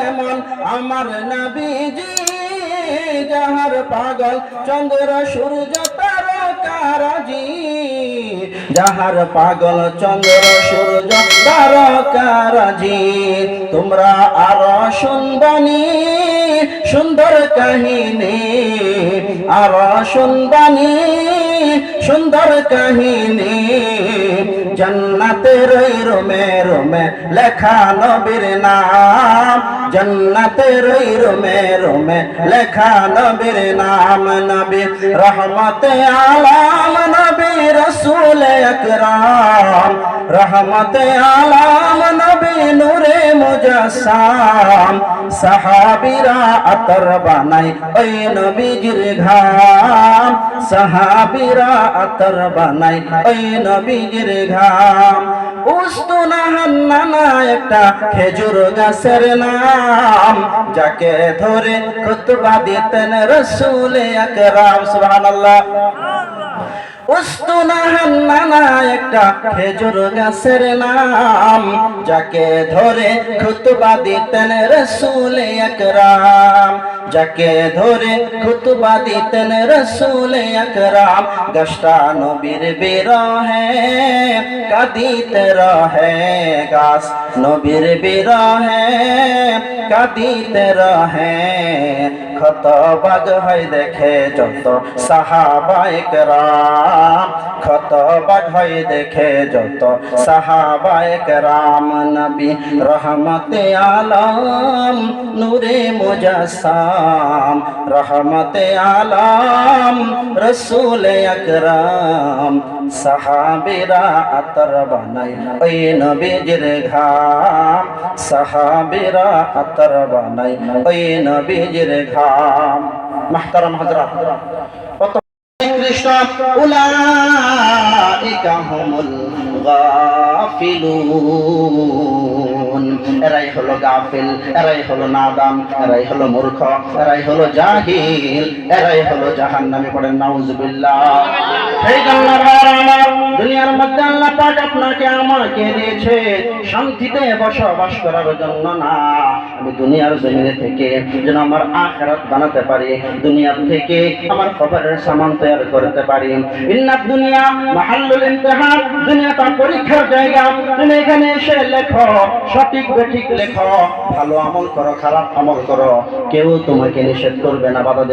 কেমন আমার নবীজি, যাহার পাগল চন্দ্র সূর্য তারকারাজি, যাহার পাগল চন্দ্র সূর্য তারকারাজি। তোমরা আরো শুনবানি সুন্দর কাহিনী, আরো শুনবানি সুন্দর কাহিনী, জান্নাতের রোমে রোমে লেখা নবীর নাম, জান্নাতের রোমে রোমে লেখা নবীর নাম। নবী রহমতে আলাম, নবী রসুল আকরাম, রহমতে আলাম নবী নূরে মুজাসসাম। সাহাবীরা আতর বানাই ওই নবীজির ঘাম, সাহাবীরা আতর বানাই ওই নবীজির ঘাম। উস্তুনা হান্নানা একটা খেজুর গাছের নাম, যাকে ধরে খুতবা দিতেন রাসূল আকরাম। সুবহানাল্লাহ। উস্তুনা হান্নানা একটা খেজুর গাছের নাম, যাকে ধরে খুতবা দিতেন রাসূল আকরাম, যাকে ধরে খুতবা দিতেন রাসূল আকরাম। গাছটা নবীর বিরহে কাঁদিতে রহে, গাছ নবীর বিরহে কাঁদিতে রহে। ক্ষত বাগ হয় দেখে যত সাহাবায়ে কেরাম, ক্ষত বাগ হয় দেখে যত সাহাবায়ে কেরাম। নবী রহমতে আলম নূরে মুজাসসাম, রহমতে আলম রাসূল আকরাম। সাহাবীরা আতর বানাই ওই নবীজির ঘাম, সাহাবীরা আতর বানাই ওই নবীজির ঘাম। মুহতারাম হযরত, কত কৃষ্ণ উলাইকা হুমুল গাফিলুন। এরাই হলো গাফিল, এরাই হলো নাদান, এরাই হলো মূর্খ, এরাই হলো জাহিল, এরাই হলো জাহান্নামী। পড়েন নাউজুবিল্লাহ। এই আল্লাহর আমার দুনিয়ার মধ্যে আল্লাহ পাক আপনাকে আমাকে দিয়েছে শান্তিতে বসবাস করার জন্য না, আমি দুনিয়ার জমিনে থেকে যেন আমার আখিরাত বানাতে পারি, দুনিয়ার থেকে আমার কবরের সামান তৈরি করতে পারি। ইন্নাদ দুনিয়া মাহাল্লুল ইমতিহান, দুনিয়াটা পরীক্ষার জায়গা। তুমি এখানে এসে লেখো, সঠিক বেঠিক লেখো, ভালো আমল করো খারাপ আমল করো, কেউ তোমাকে নিষেধ করবে না, বাধা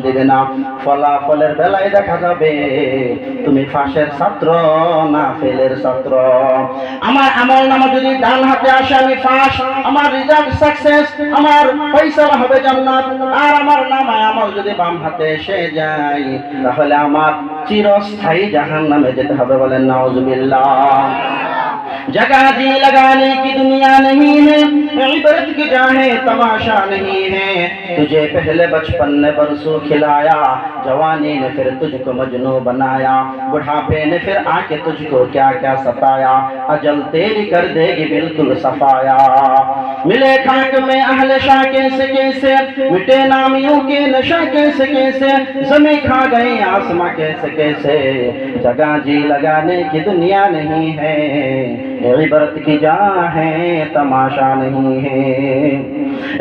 দেবে না। ফলাফলের বেলায় দেখা যাবে তুমি ফাঁসের ছাত্র না ফেলের ছাত্র। আমার আমল নামা যদি ডান হাতে আসে আমি ফাঁস, আমার রেজাল্ট সাকসেস, আমার ফয়সালা হবে জান্নাত। আর আমার নামায় আমল যদি বাম হাতে এসে যায় তাহলে আমার চিরস্থায়ী জাহান্নামে যেতে হবে। বলেন নাউজুবিল্লাহ। जगह जी लगाने की दुनिया नहीं है, इबरत की चाहे तमाशा नहीं है। तुझे पहले बचपन ने बरसों खिलाया, जवानी ने फिर तुझको मजनू बनाया, बुढ़ापे ने फिर आके तुझको क्या क्या सताया, अजल तेरी कर देगी बिल्कुल सफाया। मिले खाक में अहले शाह कैसे कैसे, मिटे नामियों के नशा कैसे कैसे, जमी खा गए आसमां कैसे कैसे। जगह जी लगाने की दुनिया नहीं है, इबरत की जा है तमाशा नहीं है।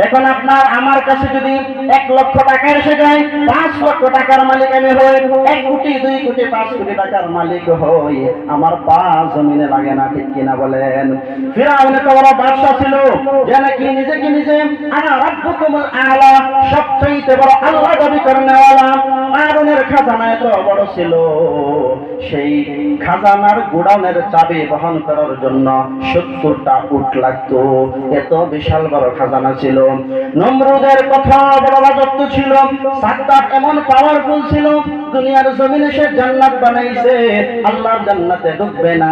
এখন আপনার আমার কাছে যদি 1 লক্ষ টাকা এসে যায়, 5 লক্ষ টাকার মালিক আমি হই, 1 কোটি 2 কোটি 5 কোটি টাকার মালিক হই, আমার পা জমিনে লাগে না, ঠিক কিনা বলেন? ফিরাউনের তো বড় বাদশা ছিল, যে নাকি নিজেকে নিজে আনা রাব্বুকুমুল আলা, সবচেয়ে বড় আল্লাহ দাবি করেনওয়ালা। কারুনের খাজানা এত বড় ছিল, সেই খাজানার গোডাউনের চাবি বহন করার জন্য 70টা উট লাগতো, এত বিশাল বড় খাজানা ছিল। নমরুদের কথা বড় রাজত্ব ছিল, সাদ্দাত এমন পাওয়ারফুল ছিল, দুনিয়ার জমিনে সে জান্নাত বানাইছে, আল্লাহর জান্নাতে ঢুকবে না।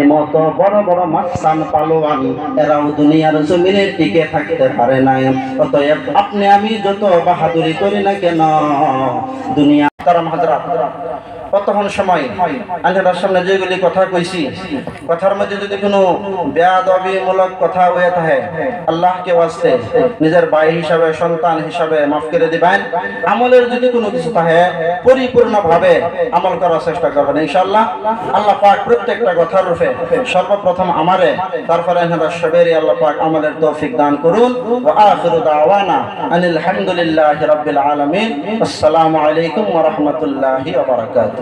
এমত বড় বড় মাস্তান পালোয়ান এরাও দুনিয়ার জমিনে টিকে থাকতে পারে না। অতএব আপনি আমি যত বাহাদুরি করি না কেন, দুনিয়া তারা হযরত কতক্ষণ সময় আল্লাহর সামনে যেগুলি কথা কইছি, কথার মধ্যে যদি কোনো বেয়াদবিমূলক কথা হয়ে থাকে, আল্লাহকে ওয়াস্তে নিজের ভাই হিসাবে, সন্তান হিসাবে মাফ করে দিবেন। আমলের যদি কোনো কিছু থাকে পরিপূর্ণভাবে আমল করার চেষ্টা করবেন ইনশাআল্লাহ। আল্লাহ পাক প্রত্যেকটা কথার রূপে সর্বপ্রথম আমারে, তারপরে আমরা সবেরই আল্লাহ পাক আমলের তৌফিক দান করুন। ওয়া আখিরু দাওয়ানা আনিল হামদুলিল্লাহি রাব্বিল আলামিন। আসসালামু আলাইকুম ওয়া রাহমাতুল্লাহি ওয়া বারাকাতুহু।